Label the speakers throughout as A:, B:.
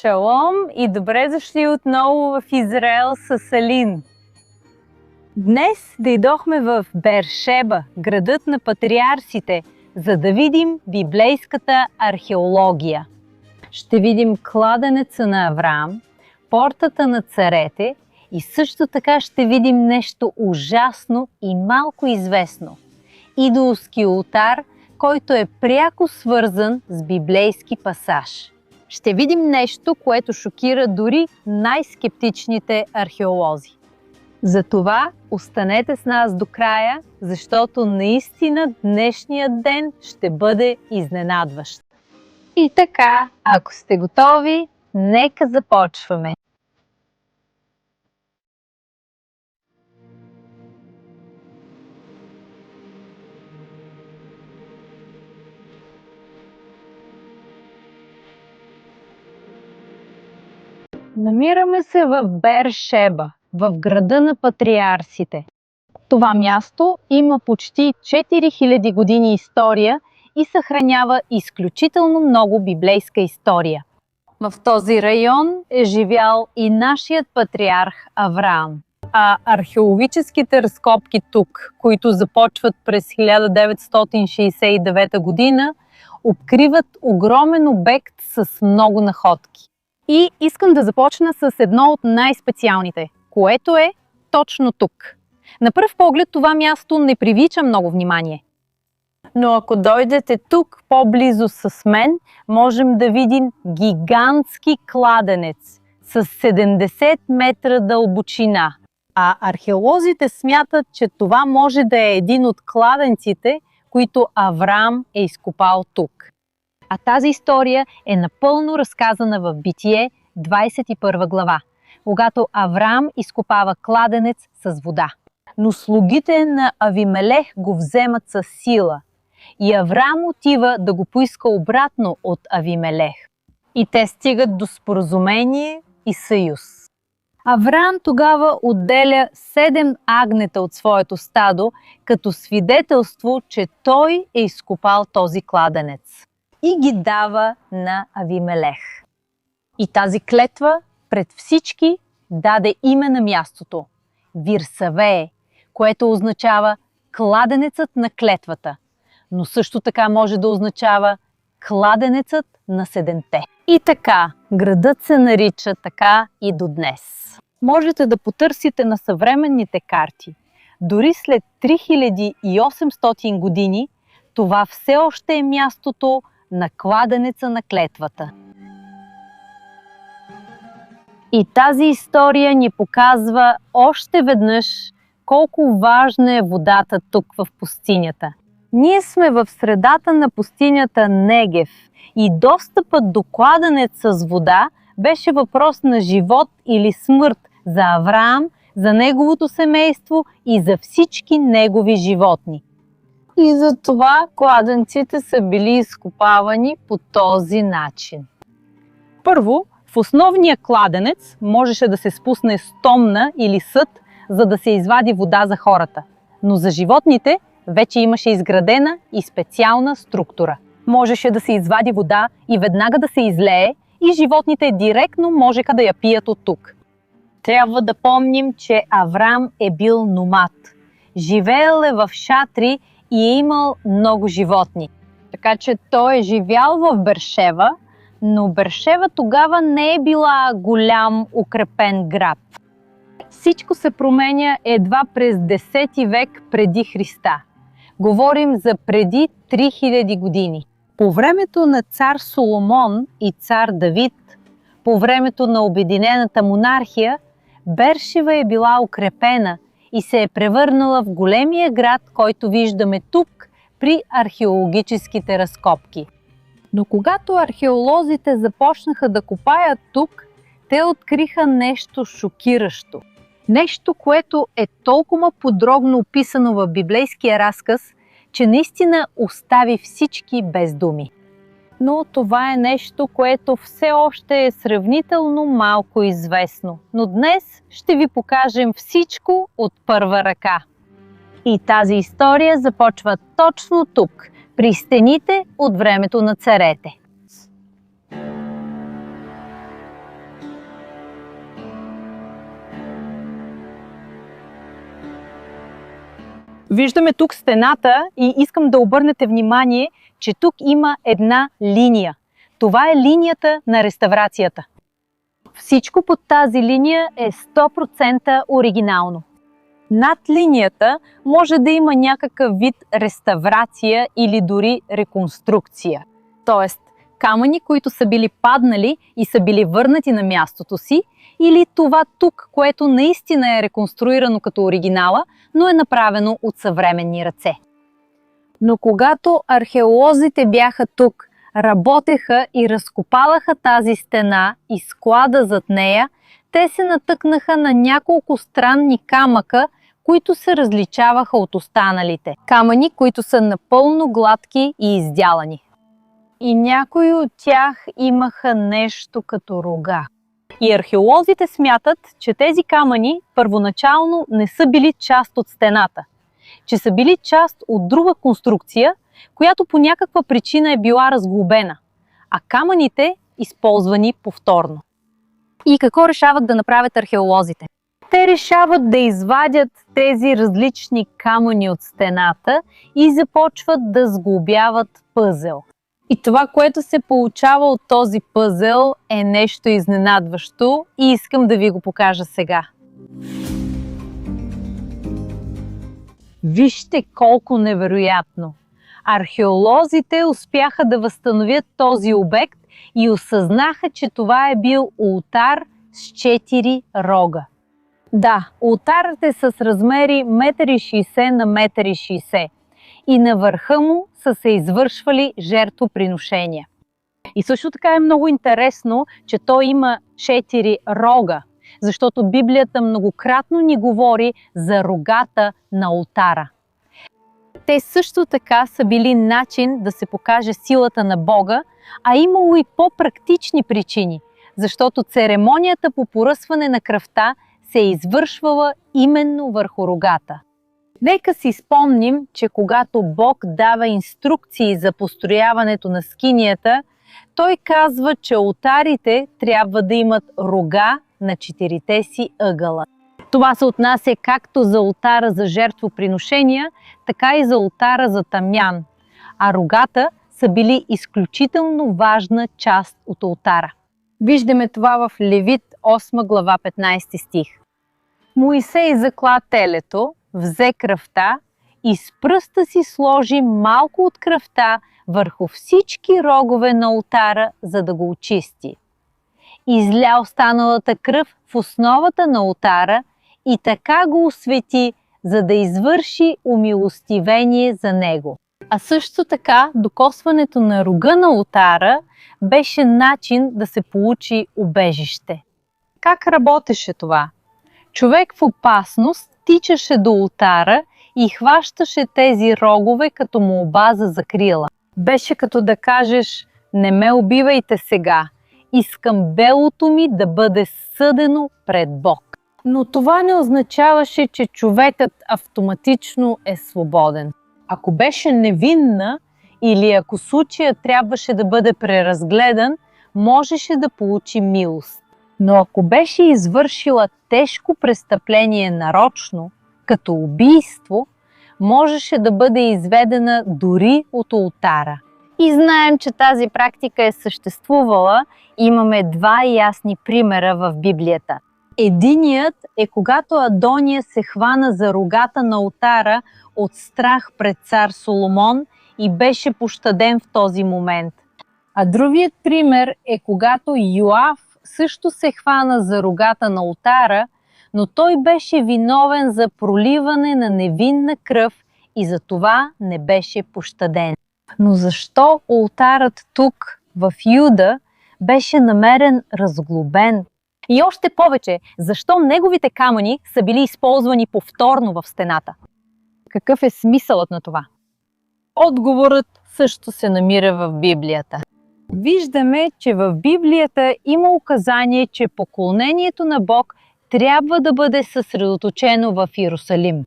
A: Шалом и добре дошли отново в Израел с Алин. Днес дойдохме в Бершеба, градът на патриарсите, за да видим библейската археология. Ще видим кладенеца на Авраам, портата на царете и също така ще видим нещо ужасно и малко известно – идолски олтар, който е пряко свързан с библейски пасаж. Ще видим нещо, което шокира дори най-скептичните археолози. Затова останете с нас до края, защото наистина днешният ден ще бъде изненадващ. И така, ако сте готови, нека започваме. Намираме се в Бершеба, в града на патриарсите. Това място има почти 4000 години история и съхранява изключително много библейска история. В този район е живял и нашият патриарх Авраам. А археологическите разкопки тук, които започват през 1969 година, откриват огромен обект с много находки. И искам да започна с едно от най-специалните, което е точно тук. На пръв поглед това място не привлича много внимание. Но ако дойдете тук по-близо с мен, можем да видим гигантски кладенец с 70 метра дълбочина. А археолозите смятат, че това може да е един от кладенците, които Авраам е изкопал тук. А тази история е напълно разказана в Битие, 21 глава, когато Авраам изкопава кладенец с вода. Но слугите на Авимелех го вземат с сила и Авраам отива да го поиска обратно от Авимелех. И те стигат до споразумение и съюз. Авраам тогава отделя 7 агнета от своето стадо, като свидетелство, че той е изкопал този кладенец. И ги дава на Авимелех. И тази клетва пред всички даде име на мястото – Вирсавее, което означава кладенецът на клетвата, но също така може да означава кладенецът на седемте. И така, градът се нарича така и до днес. Можете да потърсите на съвременните карти. Дори след 3800 години това все още е мястото на кладенеца на клетвата. И тази история ни показва още веднъж колко важна е водата тук в пустинята. Ние сме в средата на пустинята Негев и достъпът до кладенец с вода беше въпрос на живот или смърт за Авраам, за неговото семейство и за всички негови животни. И затова кладенците са били изкопавани по този начин. Първо, в основния кладенец можеше да се спусне стомна или съд, за да се извади вода за хората. Но за животните вече имаше изградена и специална структура. Можеше да се извади вода и веднага да се излее и животните директно можеха да я пият от тук. Трябва да помним, че Авраам е бил номад. Живеел е в шатри и е имал много животни. Така че той е живял в Бершева, но Бершева тогава не е била голям укрепен град. Всичко се променя едва през 10 век преди Христа. Говорим за преди 3000 години. По времето на цар Соломон и цар Давид, по времето на Обединената монархия, Бершева е била укрепена и се е превърнала в големия град, който виждаме тук при археологическите разкопки. Но когато археолозите започнаха да копаят тук, те откриха нещо шокиращо. Нещо, което е толкова подробно описано в библейския разказ, че наистина остави всички без думи. Но това е нещо, което все още е сравнително малко известно. Но днес ще ви покажем всичко от първа ръка. И тази история започва точно тук, при стените от времето на царете. Виждаме тук стената и искам да обърнете внимание, че тук има една линия. Това е линията на реставрацията. Всичко под тази линия е 100% оригинално. Над линията може да има някакъв вид реставрация или дори реконструкция. Тоест, камъни, които са били паднали и са били върнати на мястото си, или това тук, което наистина е реконструирано като оригинала, но е направено от съвременни ръце. Но когато археолозите бяха тук, работеха и разкопалаха тази стена и склада зад нея, те се натъкнаха на няколко странни камъка, които се различаваха от останалите. Камъни, които са напълно гладки и издялани. И някои от тях имаха нещо като рога. И археолозите смятат, че тези камъни първоначално не са били част от стената, че са били част от друга конструкция, която по някаква причина е била разглобена, а камъните използвани повторно. И какво решават да направят археолозите? Те решават да извадят тези различни камъни от стената и започват да сглобяват пъзел. И това, което се получава от този пъзел, е нещо изненадващо и искам да ви го покажа сега. Вижте колко невероятно! Археолозите успяха да възстановят този обект и осъзнаха, че това е бил ултар с 4 рога. Да, ултарът е с размери 1,60 м на 1,60 м и на върха му са се извършвали жертвоприношения. И също така е много интересно, че той има 4 рога, защото Библията многократно ни говори за рогата на ултара. Те също така са били начин да се покаже силата на Бога, а имало и по-практични причини, защото церемонията по поръсване на кръвта се е извършвала именно върху рогата. Нека си спомним, че когато Бог дава инструкции за построяването на скинията, Той казва, че олтарите трябва да имат рога на 4-те си ъгъла. Това се отнася както за олтара за жертвоприношения, така и за олтара за тамян, а рогата са били изключително важна част от олтара. Виждаме това в Левит 8 глава 15 стих. Моисей закла телето, взе кръвта и с пръста си сложи малко от кръвта върху всички рогове на олтара, за да го очисти. Изля останалата кръв в основата на олтара и така го освети, за да извърши умилостивение за него. А също така докосването на рога на олтара беше начин да се получи убежище. Как работеше това? Човек в опасност тичаше до олтара и хващаше тези рогове като молба за закрила. Беше като да кажеш: не ме убивайте сега, искам белото ми да бъде съдено пред Бог. Но това не означаваше, че човекът автоматично е свободен. Ако беше невинна или ако случаят трябваше да бъде преразгледан, можеше да получи милост. Но ако беше извършила тежко престъпление нарочно, като убийство, можеше да бъде изведена дори от олтара. И знаем, че тази практика е съществувала. Имаме два ясни примера в Библията. Единият е когато Адония се хвана за рогата на олтара от страх пред цар Соломон и беше пощаден в този момент. А другият пример е когато Йоав също се хвана за рогата на олтара, но той беше виновен за проливане на невинна кръв и за това не беше пощаден. Но защо олтарът тук, в Юда, беше намерен разглобен? И още повече, защо неговите камъни са били използвани повторно в стената? Какъв е смисълът на това? Отговорът също се намира в Библията. Виждаме, че в Библията има указание, че поклонението на Бог трябва да бъде съсредоточено в Иерусалим.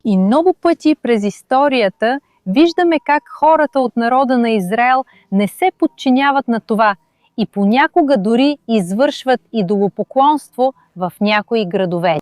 A: И много пъти през историята виждаме как хората от народа на Израел не се подчиняват на това и понякога дори извършват идолопоклонство в някои градове.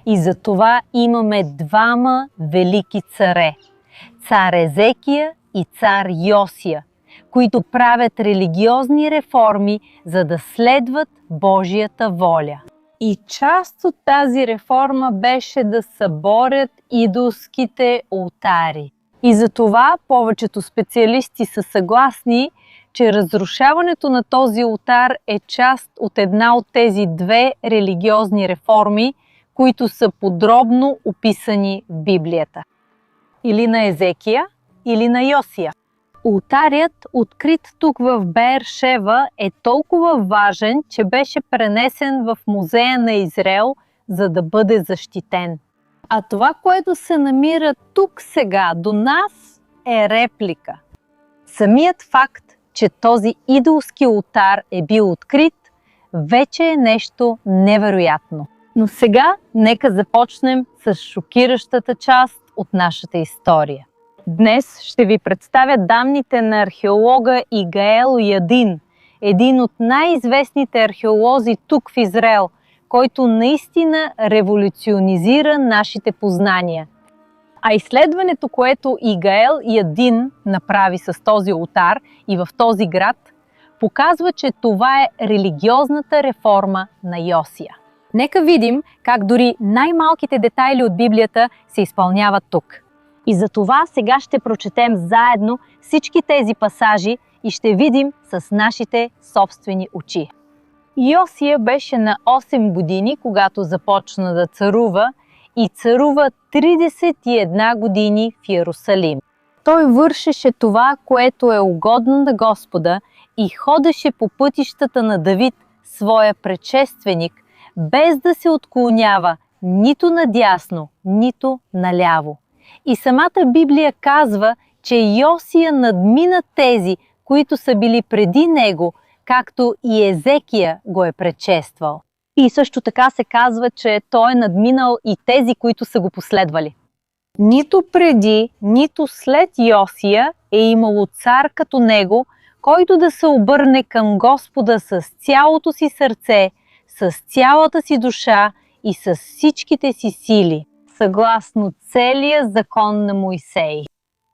A: И за това имаме двама велики царе – цар Езекия и цар Йосия, които правят религиозни реформи, за да следват Божията воля. И част от тази реформа беше да съборят идолските олтари. И за това повечето специалисти са съгласни, че разрушаването на този олтар е част от една от тези две религиозни реформи, които са подробно описани в Библията. Или на Езекия, или на Йосия. Олтарят, открит тук в Беер-Шева, е толкова важен, че беше пренесен в музея на Израел, за да бъде защитен. А това, което се намира тук сега до нас, е реплика. Самият факт, че този идолски олтар е бил открит, вече е нещо невероятно. Но сега нека започнем с шокиращата част от нашата история. Днес ще ви представя данните на археолога Игаел Ядин, един от най-известните археолози тук в Израел, който наистина революционизира нашите познания. А изследването, което Игаел Ядин направи с този олтар и в този град, показва, че това е религиозната реформа на Йосия. Нека видим как дори най-малките детайли от Библията се изпълняват тук. И за това сега ще прочетем заедно всички тези пасажи и ще видим с нашите собствени очи. Йосия беше на 8 години, когато започна да царува и царува 31 години в Йерусалим. Той вършеше това, което е угодно на Господа и ходеше по пътищата на Давид, своя предшественик, без да се отклонява нито надясно, нито наляво. И самата Библия казва, че Йосия надмина тези, които са били преди него, както и Езекия го е предшествал. И също така се казва, че той е надминал и тези, които са го последвали. Нито преди, нито след Йосия е имало цар като него, който да се обърне към Господа с цялото си сърце, с цялата си душа и с всичките си сили, съгласно целия закон на Моисей.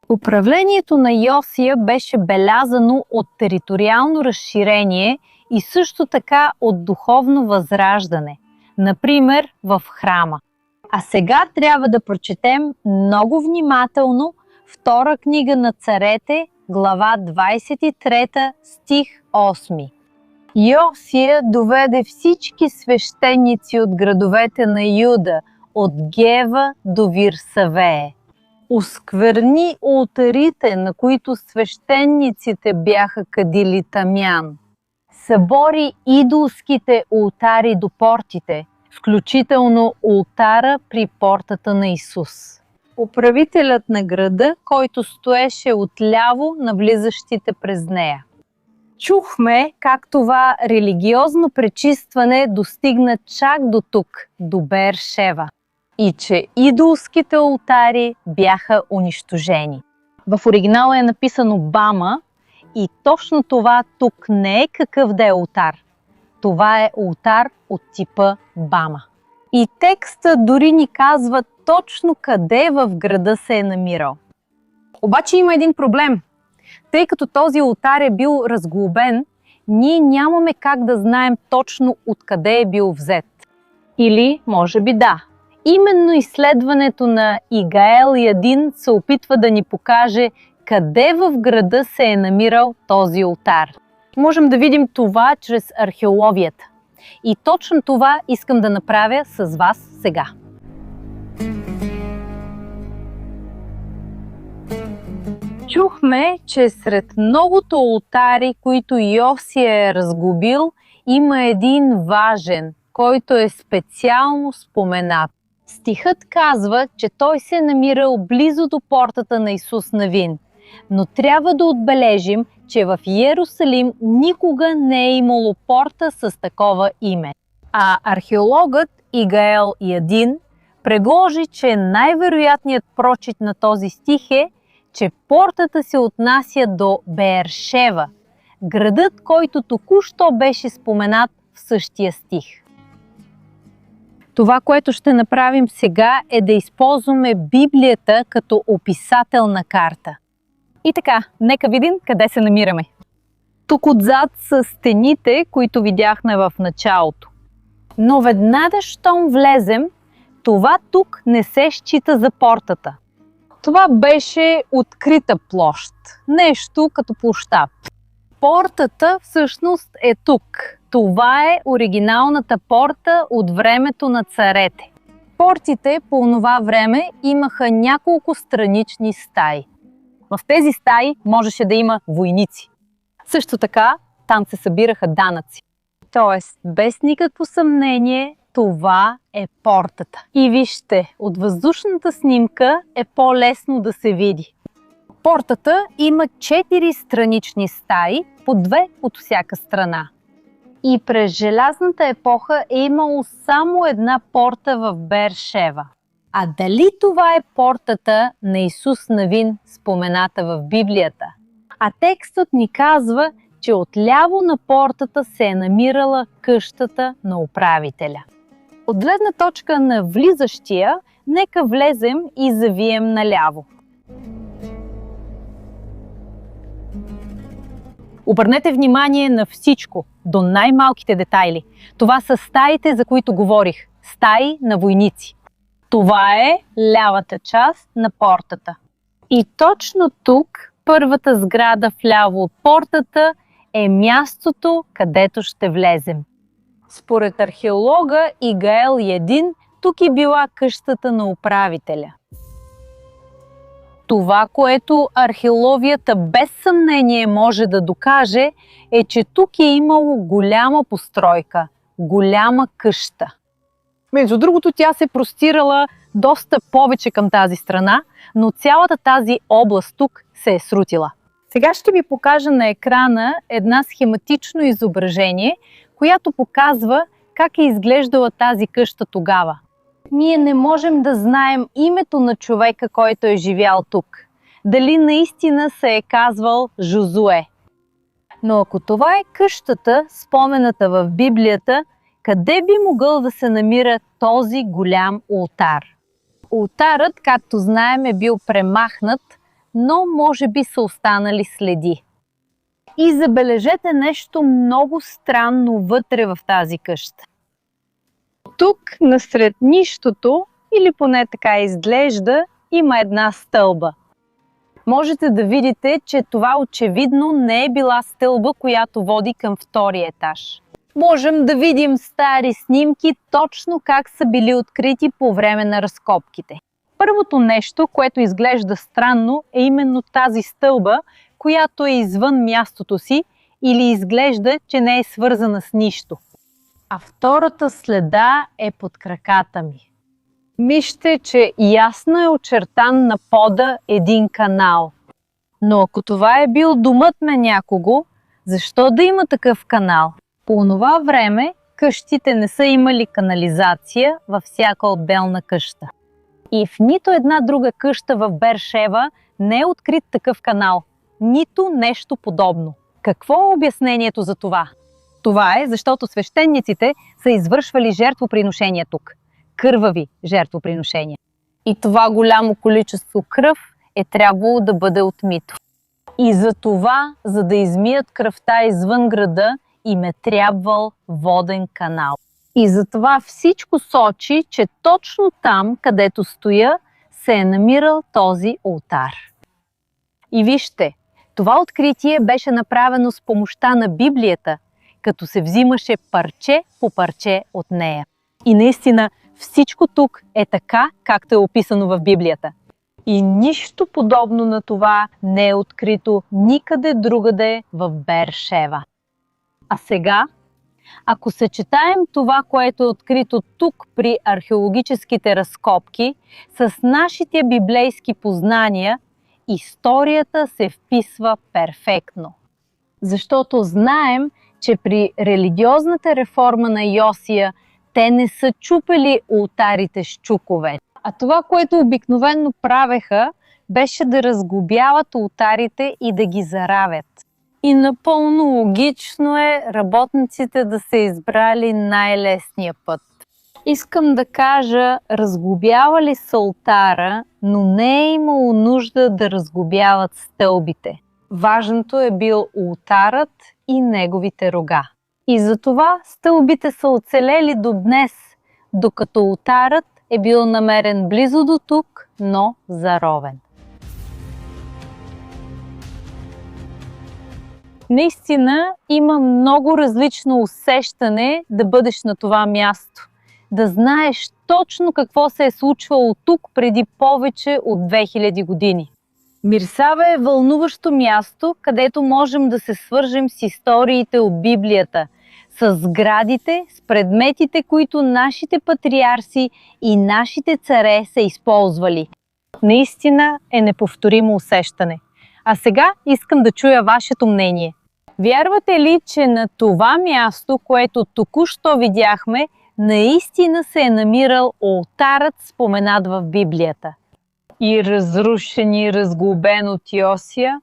A: Управлението на Йосия беше белязано от териториално разширение и също така от духовно възраждане, например в храма. А сега трябва да прочетем много внимателно Втора книга на царете, глава 23, стих 8. Йосия доведе всички свещеници от градовете на Юда, от Гева до Вирсавее. Оскверни олтарите, на които свещениците бяха кадили тамян. Събори идолските олтари до портите, включително олтара при портата на Исус. Управителят на града, който стоеше отляво на влизащите през нея. Чухме как това религиозно пречистване достигна чак до тук, до Беер-Шева, и че идолските олтари бяха унищожени. В оригинала е написано Бама и точно това тук не е какъв да е олтар. Това е олтар от типа Бама. И текстът дори ни казва точно къде в града се е намирал. Обаче има един проблем. Тъй като този олтар е бил разглобен, ние нямаме как да знаем точно откъде е бил взет. Или, може би да. Именно изследването на Игаел Ядин се опитва да ни покаже къде в града се е намирал този олтар. Можем да видим това чрез археологията. И точно това искам да направя с вас сега. Чухме, че сред многото олтари, които Йосия е разглобил, има един важен, който е специално споменат. Стихът казва, че той се е намирал близо до портата на Исус Навин. Но трябва да отбележим, че в Йерусалим никога не е имало порта с такова име. А археологът Игаел Ядин предложи, че най-вероятният прочит на този стих е, че портата се отнася до Беер-Шева, градът, който току-що беше споменат в същия стих. Това, което ще направим сега, е да използваме Библията като описателна карта. И така, нека видим къде се намираме. Тук отзад са стените, които видяхме в началото. Но веднага, щом влезем, това тук не се счита за портата. Това беше открита площ. Нещо като площад. Портата всъщност е тук. Това е оригиналната порта от времето на царете. Портите по това време имаха няколко странични стаи. В тези стаи можеше да има войници. Също така, там се събираха данъци. Тоест, без никакво съмнение, това е портата. И вижте, от въздушната снимка е по-лесно да се види. Портата има 4 странични стаи, по 2 от всяка страна. И през желязната епоха е имало само една порта в Бершева. А дали това е портата на Исус Навин, спомената в Библията? А текстът ни казва, че отляво на портата се е намирала къщата на управителя. От гледна точка на влизащия, нека влезем и завием наляво. Обърнете внимание на всичко, до най-малките детайли. Това са стаите, за които говорих. Стаи на войници. Това е лявата част на портата. И точно тук, първата сграда вляво от портата, е мястото, където ще влезем. Според археолога Игаел Един, тук е била къщата на управителя. Това, което археологията без съмнение може да докаже, е, че тук е имало голяма постройка, голяма къща. Между другото, тя се простирала доста повече към тази страна, но цялата тази област тук се е срутила. Сега ще ви покажа на екрана една схематично изображение, която показва как е изглеждала тази къща тогава. Ние не можем да знаем името на човека, който е живял тук. Дали наистина се е казвал Жозуе. Но ако това е къщата, спомената в Библията, къде би могъл да се намира този голям олтар? Олтарът, както знаем, е бил премахнат, но може би са останали следи. И забележете нещо много странно вътре в тази къща. Тук, насред нищото, или поне така изглежда, има една стълба. Можете да видите, че това очевидно не е била стълба, която води към втория етаж. Можем да видим стари снимки точно как са били открити по време на разкопките. Първото нещо, което изглежда странно, е именно тази стълба, която е извън мястото си или изглежда, че не е свързана с нищо. А втората следа е под краката ми. Вижте, че ясно е очертан на пода един канал. Но ако това е бил домът на някого, защо да има такъв канал? По онова време къщите не са имали канализация във всяка отделна къща. И в нито една друга къща в Бершева не е открит такъв канал. Нито нещо подобно. Какво е обяснението за това? Това е, защото свещениците са извършвали жертвоприношения тук. Кървави жертвоприношения. И това голямо количество кръв е трябвало да бъде отмито. И за това, за да измият кръвта извън града, им е трябвал воден канал. И затова всичко сочи, че точно там, където стоя, се е намирал този олтар. И вижте, това откритие беше направено с помощта на Библията, като се взимаше парче по парче от нея. И наистина всичко тук е така, както е описано в Библията. И нищо подобно на това не е открито никъде другаде в Бершева. А сега, ако съчетаем това, което е открито тук при археологическите разкопки, с нашите библейски познания, историята се вписва перфектно. Защото знаем, че при религиозната реформа на Йосия те не са чупели олтарите с чукове. А това, което обикновено правеха, беше да разглобяват олтарите и да ги заравят. И напълно логично е работниците да са избрали най-лесния път. Искам да кажа, разглобявали са ултара, но не е имало нужда да разглобяват стълбите. Важното е бил ултарът и неговите рога. И затова стълбите са оцелели до днес, докато ултарът е бил намерен близо до тук, но заровен. Наистина има много различно усещане да бъдеш на това място. Да знаеш точно какво се е случвало тук преди повече от 2000 години. Мирсава е вълнуващо място, където можем да се свържем с историите от Библията, с сградите, с предметите, които нашите патриарси и нашите царе са използвали. Наистина е неповторимо усещане. А сега искам да чуя вашето мнение. Вярвате ли, че на това място, което току-що видяхме, наистина се е намирал олтарът, споменат в Библията? И разрушен и разглобен от Йосия,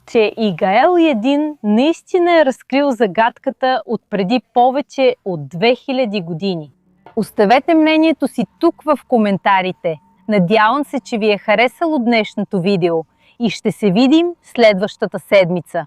A: че и Гаел Един наистина е разкрил загадката от преди повече от 2000 години. Оставете мнението си тук в коментарите. Надявам се, че ви е харесало днешното видео и ще се видим следващата седмица.